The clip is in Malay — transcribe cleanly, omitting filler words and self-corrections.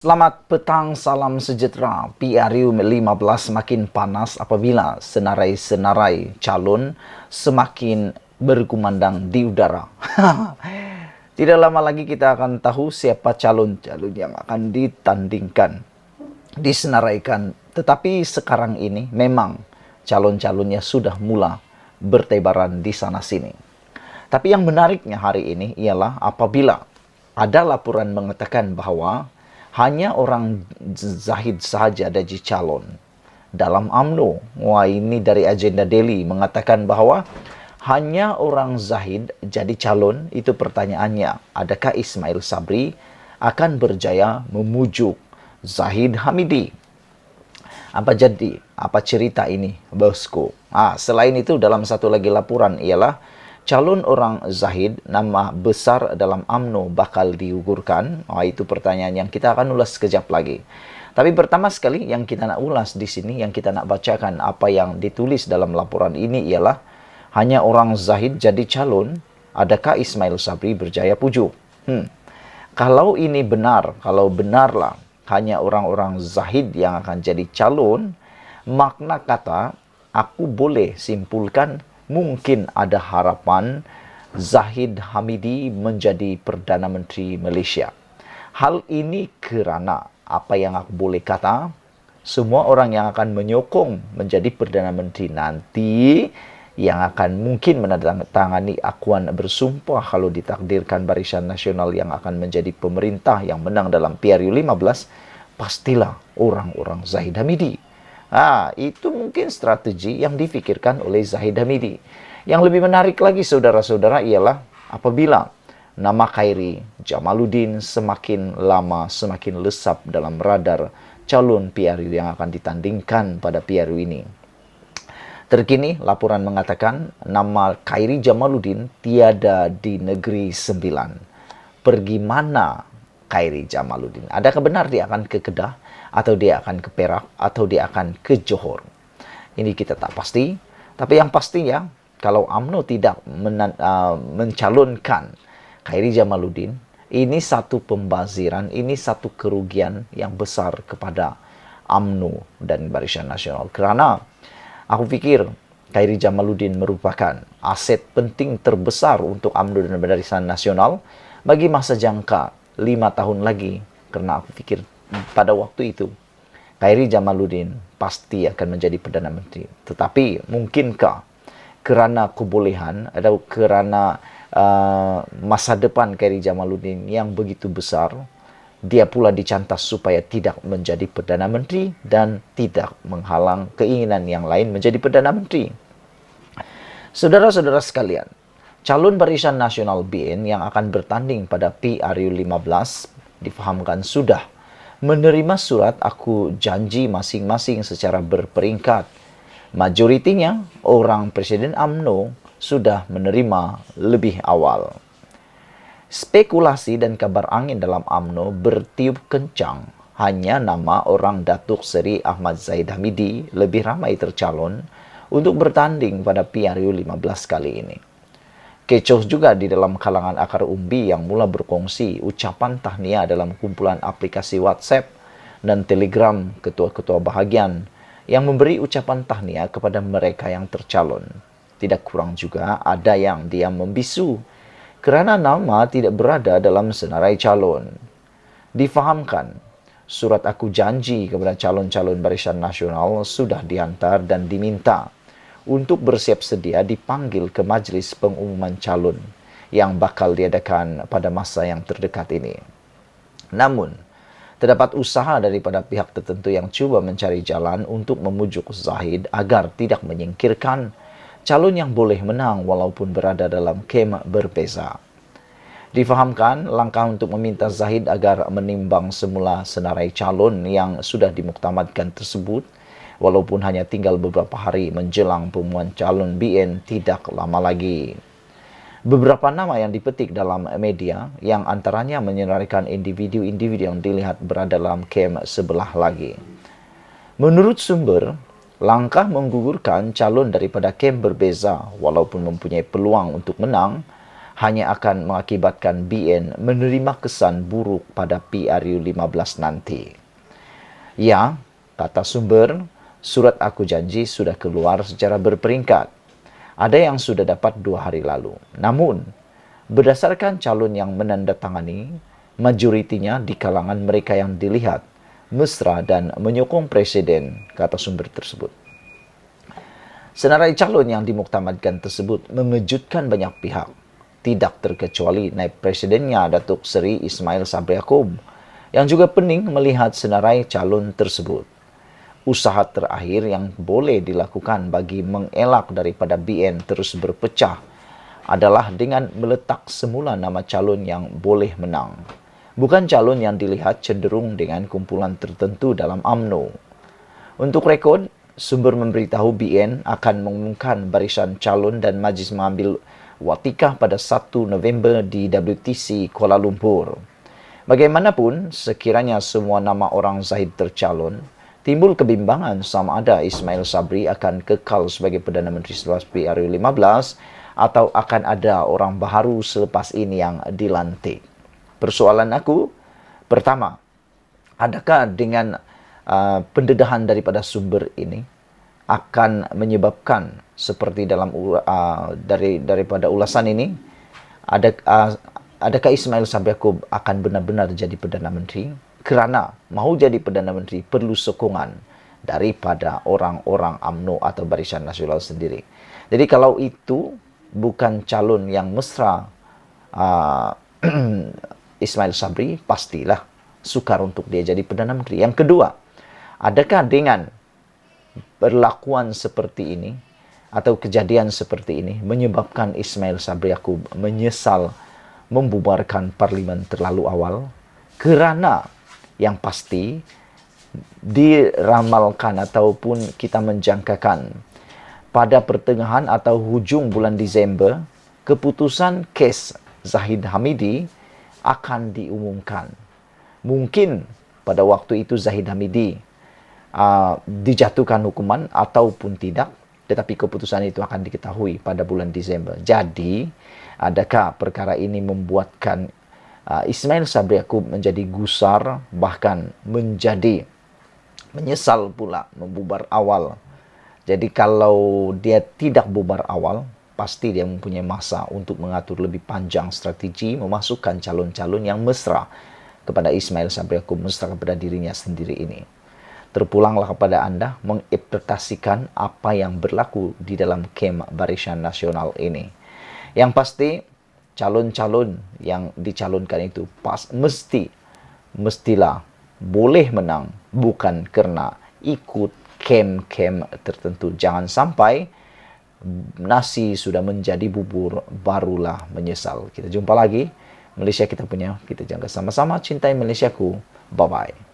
Selamat petang, salam sejahtera. PRU 15 makin panas apabila senarai-senarai calon semakin berkumandang di udara. Tidak lama lagi kita akan tahu siapa calon-calon yang akan ditandingkan, disenaraikan. Tetapi sekarang ini memang calon-calonnya sudah mula bertebaran di sana-sini. Tapi yang menariknya hari ini ialah apabila ada laporan mengatakan bahwa hanya orang Zahid sahaja jadi calon dalam UMNO. Wah, ini dari Agenda Daily mengatakan bahwa hanya orang Zahid jadi calon. Itu pertanyaannya, adakah Ismail Sabri akan berjaya memujuk Zahid Hamidi? Apa jadi? Apa cerita ini, bosku? Selain itu, dalam satu lagi laporan ialah calon orang Zahid, nama besar dalam UMNO bakal digugurkan. Itu pertanyaan yang kita akan ulas sekejap lagi. Tapi pertama sekali yang kita nak ulas di sini, yang kita nak bacakan apa yang ditulis dalam laporan ini ialah hanya orang Zahid jadi calon, adakah Ismail Sabri berjaya pujuk? Kalau ini benar, kalau benarlah hanya orang-orang Zahid yang akan jadi calon, makna kata aku boleh simpulkan mungkin ada harapan Zahid Hamidi menjadi Perdana Menteri Malaysia. Hal ini kerana apa yang aku boleh kata, semua orang yang akan menyokong menjadi Perdana Menteri nanti, yang akan mungkin menandatangani akuan bersumpah kalau ditakdirkan Barisan Nasional yang akan menjadi pemerintah yang menang dalam PRU 15, pastilah orang-orang Zahid Hamidi. Itu mungkin strategi yang difikirkan oleh Zahid Hamidi. Yang lebih menarik lagi, saudara-saudara, ialah apabila nama Khairi Jamaluddin semakin lama semakin lesap dalam radar calon PRU yang akan ditandingkan pada PRU ini. Terkini, laporan mengatakan nama Khairi Jamaluddin tiada di Negeri Sembilan. Pergi mana Khairi Jamaluddin? Adakah benar dia akan ke Kedah, atau dia akan ke Perak, atau dia akan ke Johor? Ini kita tak pasti. Tapi yang pasti ya, kalau UMNO tidak mencalonkan Khairi Jamaluddin, ini satu pembaziran, ini satu kerugian yang besar kepada UMNO dan Barisan Nasional. Kerana aku fikir Khairi Jamaluddin merupakan aset penting terbesar untuk UMNO dan Barisan Nasional bagi masa jangka 5 tahun lagi. Kerana aku fikir pada waktu itu Khairi Jamaluddin pasti akan menjadi Perdana Menteri. Tetapi mungkinkah kerana kebolehan atau kerana masa depan Khairi Jamaluddin yang begitu besar, dia pula dicantas supaya tidak menjadi Perdana Menteri dan tidak menghalang keinginan yang lain menjadi Perdana Menteri. Saudara-saudara sekalian, calon Barisan Nasional BN yang akan bertanding pada PRU 15 difahamkan sudah menerima surat aku janji masing-masing secara berperingkat. Majoritinya orang Presiden UMNO sudah menerima lebih awal. Spekulasi dan kabar angin dalam UMNO bertiup kencang. Hanya nama orang Datuk Seri Ahmad Zahid Hamidi lebih ramai tercalon untuk bertanding pada PRU 15 kali ini. Kecoh juga di dalam kalangan akar umbi yang mula berkongsi ucapan tahniah dalam kumpulan aplikasi WhatsApp dan Telegram ketua-ketua bahagian yang memberi ucapan tahniah kepada mereka yang tercalon. Tidak kurang juga ada yang diam membisu kerana nama tidak berada dalam senarai calon. Difahamkan, surat aku janji kepada calon-calon Barisan Nasional sudah dihantar dan diminta untuk bersiap sedia dipanggil ke majlis pengumuman calon yang bakal diadakan pada masa yang terdekat ini. Namun, terdapat usaha daripada pihak tertentu yang cuba mencari jalan untuk memujuk Zahid agar tidak menyingkirkan calon yang boleh menang walaupun berada dalam kem berbeza. Difahamkan, langkah untuk meminta Zahid agar menimbang semula senarai calon yang sudah dimuktamadkan tersebut, walaupun hanya tinggal beberapa hari menjelang pengumuman calon BN tidak lama lagi. Beberapa nama yang dipetik dalam media yang antaranya menyenaraikan individu-individu yang dilihat berada dalam kem sebelah lagi. Menurut sumber, langkah menggugurkan calon daripada kem berbeza walaupun mempunyai peluang untuk menang hanya akan mengakibatkan BN menerima kesan buruk pada PRU 15 nanti. Ya, kata sumber, surat aku janji sudah keluar secara berperingkat. Ada yang sudah dapat 2 hari lalu. Namun, berdasarkan calon yang menandatangani, majoritinya di kalangan mereka yang dilihat mesra dan menyokong presiden, kata sumber tersebut. Senarai calon yang dimuktamadkan tersebut mengejutkan banyak pihak, tidak terkecuali naib presidennya Datuk Seri Ismail Sabri Yaakob, yang juga pening melihat senarai calon tersebut. Usaha terakhir yang boleh dilakukan bagi mengelak daripada BN terus berpecah adalah dengan meletak semula nama calon yang boleh menang, bukan calon yang dilihat cenderung dengan kumpulan tertentu dalam UMNO. Untuk rekod, sumber memberitahu BN akan mengumumkan barisan calon dan majlis mengambil watikah pada 1 November di WTC Kuala Lumpur. Bagaimanapun, sekiranya semua nama orang Zahid tercalon, timbul kebimbangan sama ada Ismail Sabri akan kekal sebagai Perdana Menteri selepas PRU 15 atau akan ada orang baharu selepas ini yang dilantik. Persoalan aku, pertama, adakah dengan pendedahan daripada sumber ini akan menyebabkan seperti dalam daripada ulasan ini, adakah Ismail Sabri Yaakob akan benar-benar jadi Perdana Menteri? Kerana mahu jadi Perdana Menteri perlu sokongan daripada orang-orang UMNO atau Barisan Nasional sendiri. Jadi kalau itu bukan calon yang mesra Ismail Sabri, pastilah sukar untuk dia jadi Perdana Menteri. Yang kedua, adakah dengan perlakuan seperti ini atau kejadian seperti ini menyebabkan Ismail Sabri Yaakob menyesal membubarkan parlimen terlalu awal? Kerana yang pasti diramalkan ataupun kita menjangkakan pada pertengahan atau hujung bulan Disember, keputusan kes Zahid Hamidi akan diumumkan. Mungkin pada waktu itu Zahid Hamidi dijatuhkan hukuman ataupun tidak, tetapi keputusan itu akan diketahui pada bulan Disember. Jadi, adakah perkara ini membuatkan Ismail Sabri Yaakob menjadi gusar, bahkan menjadi menyesal pula membubar awal? Jadi kalau dia tidak bubar awal, pasti dia mempunyai masa untuk mengatur lebih panjang strategi memasukkan calon-calon yang mesra kepada Ismail Sabri Yaakob, mesra kepada dirinya sendiri ini. Terpulanglah kepada anda menginterpretasikan apa yang berlaku di dalam kem Barisan Nasional ini. Yang pasti, calon-calon yang dicalonkan itu mestilah boleh menang, bukan karena ikut kem-kem tertentu. Jangan sampai nasi sudah menjadi bubur, barulah menyesal. Kita jumpa lagi. Malaysia kita punya, kita jaga sama-sama. Cintai Malaysiaku. Bye-bye.